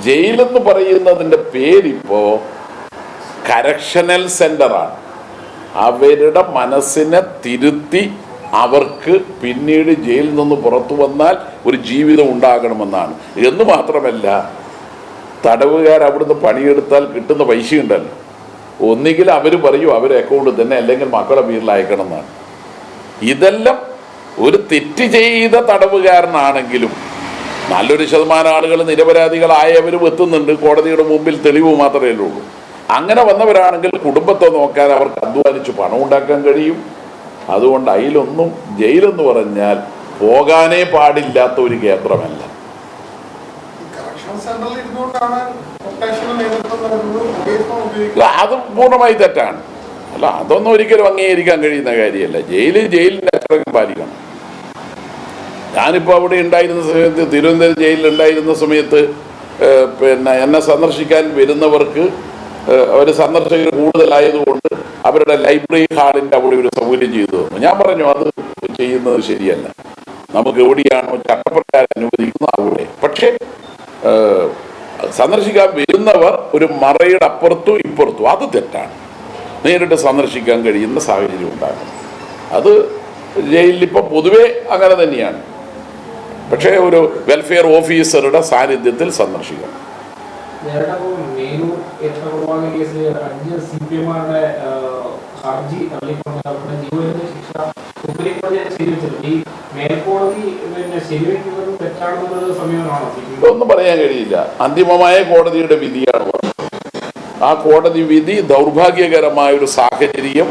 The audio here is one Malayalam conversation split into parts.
ജയിലെന്ന് പറയുന്നതിൻ്റെ പേരിപ്പോ കറക്ഷണൽ സെന്ററാണ്. അവരുടെ മനസ്സിനെ തിരുത്തി അവർക്ക് പിന്നീട് ജയിലിൽ നിന്ന് പുറത്തു വന്നാൽ ഒരു ജീവിതം ഉണ്ടാകണമെന്നാണ്. എന്ന് മാത്രമല്ല, തടവുകാർ അവിടുന്ന് പണിയെടുത്താൽ കിട്ടുന്ന പൈസ ഉണ്ടല്ലോ, ഒന്നുകിൽ അവർ പറയും അവരെ അക്കൗണ്ടിൽ തന്നെ, അല്ലെങ്കിൽ മക്കളെ പേരിൽ അയക്കണം എന്നാണ്. ഇതെല്ലാം ഒരു തെറ്റ് ചെയ്ത തടവുകാരനാണെങ്കിലും നല്ലൊരു ശതമാനം ആളുകൾ നിരപരാധികളായവരും എത്തുന്നുണ്ട്. കോടതിയുടെ മുമ്പിൽ തെളിവ് മാത്രമേ ഉള്ളൂ. അങ്ങനെ വന്നവരാണെങ്കിൽ കുടുംബത്തെ നോക്കാൻ അവർക്ക് അധ്വാനിച്ച് പണം ഉണ്ടാക്കാൻ കഴിയും. അതുകൊണ്ട് അതിലൊന്നും ജയിലെന്ന് പറഞ്ഞാൽ പോകാനേ പാടില്ലാത്ത ഒരു കേന്ദ്രമല്ല. അത് പൂർണ്ണമായി തെറ്റാണ്. അല്ല, അതൊന്നും ഒരിക്കലും അംഗീകരിക്കാൻ കഴിയുന്ന കാര്യമല്ല. ജയിലിൻ്റെ അച്ചടക്കം പാലിക്കണം. ഞാനിപ്പോൾ അവിടെ ഉണ്ടായിരുന്ന സമയത്ത്, തിരുവനന്തപുരം ജയിലിൽ ഉണ്ടായിരുന്ന സമയത്ത്, പിന്നെ എന്നെ സന്ദർശിക്കാൻ വരുന്നവർക്ക് അവർ സന്ദർശകർ കൂടുതലായതുകൊണ്ട് അവരുടെ ലൈബ്രറി ഹാളിൻ്റെ അവിടെ ഒരു സൗകര്യം ചെയ്തു തന്നു. ഞാൻ പറഞ്ഞു അത് ചെയ്യുന്നത് ശരിയല്ല, നമുക്ക് എവിടെയാണോ ചട്ടപ്രകാരം അനുവദിക്കുന്നത് അവിടെ. പക്ഷേ സന്ദർശിക്കാൻ വരുന്നവർ ഒരു മറയുടെ അപ്പുറത്തും ഇപ്പുറത്തും, അത് തെറ്റാണ്. നേരിട്ട് സന്ദർശിക്കാൻ കഴിയുന്ന സാഹചര്യം ഉണ്ടാകും. അത് ജയിലിൽ ഇപ്പോൾ പൊതുവെ അങ്ങനെ തന്നെയാണ്. പക്ഷേ ഒരു വെൽഫെയർ ഓഫീസറുടെ സാന്നിധ്യത്തിൽ സന്ദർശിക്കണം. ഒന്നും പറയാൻ കഴിയില്ല. അന്തിമമായ കോടതിയുടെ വിധിയാണ്. ആ കോടതി വിധി ദൗർഭാഗ്യകരമായ ഒരു സാഹചര്യം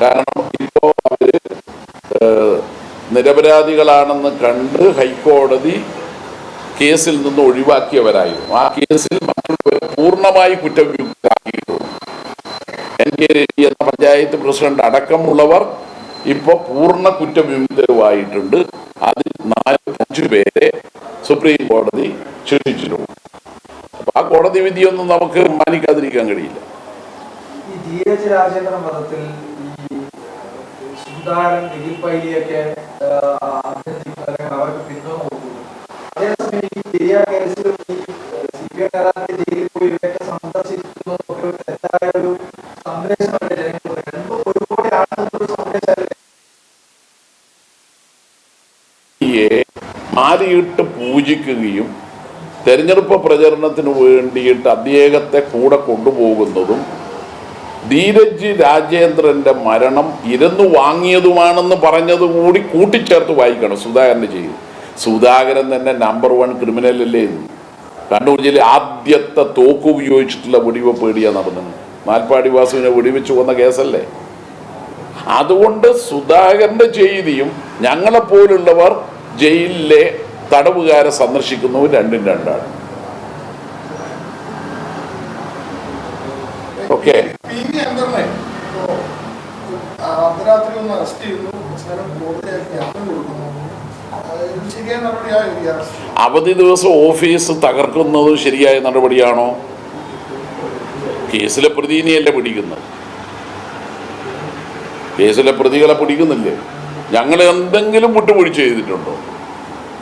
കാരണം ഇപ്പോൾ അവര് നിരപരാധികളാണെന്ന് കണ്ട് ഹൈക്കോടതി കേസിൽ നിന്ന് ഒഴിവാക്കിയവരായിരുന്നു. ആ കേസിൽ മറ്റുള്ളവരെ പൂർണ്ണമായി കുറ്റവിമുക്തരാക്കിയിട്ടുണ്ട്. NK രവി എന്ന പഞ്ചായത്ത് പ്രസിഡന്റ് അടക്കമുള്ളവർ ഇപ്പോൾ പൂർണ്ണ കുറ്റവിമുക്തരുമായിട്ടുണ്ട്. അതിൽ 4-5 പേരെ സുപ്രീം കോടതി ശിക്ഷിച്ചിട്ടുണ്ട്. അപ്പൊ ആ കോടതി വിധിയൊന്നും നമുക്ക് മാനിക്കാതിരിക്കാൻ കഴിയില്ല. രാജേന്ദ്രൻ വധത്തിൽ അവർക്ക് പിന്തുണ കൊടുക്കുന്നു. അതേസമയം ഈ പെരിയ കേസിൽ CPI നേതാക്കൾ ജയിലിൽ പോയി ഇവരൊക്കെ സന്ദർശിക്കുന്നു തെറ്റായ ഒരു സന്ദേശമാണ് ജനങ്ങൾക്ക്. രണ്ടും ഒരുപോലെയാണെന്നൊരു സന്ദേശമല്ലേ? മാലയിട്ട് പൂജിക്കുകയും തെരഞ്ഞെടുപ്പ് പ്രചരണത്തിന് വേണ്ടിയിട്ട് അദ്ദേഹത്തെ കൂടെ കൊണ്ടുപോകുന്നതും ധീരജ് രാജേന്ദ്രന്റെ മരണം ഇരന്നു വാങ്ങിയതുമാണെന്ന് പറഞ്ഞതുകൂടി കൂട്ടിച്ചേർത്ത് വായിക്കണം. സുധാകരന്റെ ചെയ്തു. സുധാകരൻ തന്നെ നമ്പർ 1 ക്രിമിനൽ അല്ലേ? കണ്ണൂർ ജില്ലയിൽ ആദ്യത്തെ തോക്ക് ഉപയോഗിച്ചിട്ടുള്ള വെടിവെപ്പ് പേടിയാ നടന്നത്. മാൽപ്പാടി വാസുവിനെ വെടിവെച്ച് കൊന്ന കേസല്ലേ? അതുകൊണ്ട് സുധാകരന്റെ ചെയ്തിയും ഞങ്ങളെപ്പോലുള്ളവർ ജയിലിലെ തടവുകാരെ സന്ദർശിക്കുന്നതും രണ്ടും രണ്ടാണ്. ഓക്കെ. അവധി ദിവസം ഓഫീസ് തകർക്കുന്നത് ശരിയായ നടപടിയാണോ? കേസിലെ പ്രതിനെയല്ലേ പിടിക്കുന്നത്? കേസിലെ പ്രതികളെ പിടിക്കുന്നില്ലേ? ഞങ്ങൾ എന്തെങ്കിലും വിട്ടുവീഴ്ച ചെയ്തിട്ടുണ്ടോ?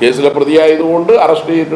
കേസിലെ പ്രതിയായതുകൊണ്ട് അറസ്റ്റ് ചെയ്തിട്ടുണ്ട്.